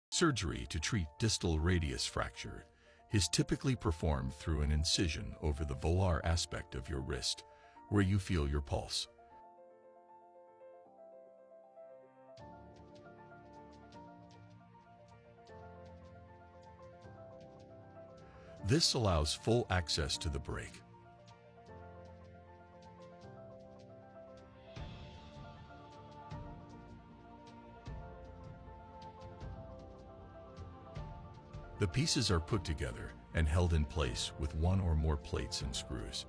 Surgery to treat distal radius fracture is typically performed through an incision over the volar aspect of your wrist, where you feel your pulse. This allows full access to the brake. The pieces are put together and held in place with one or more plates and screws.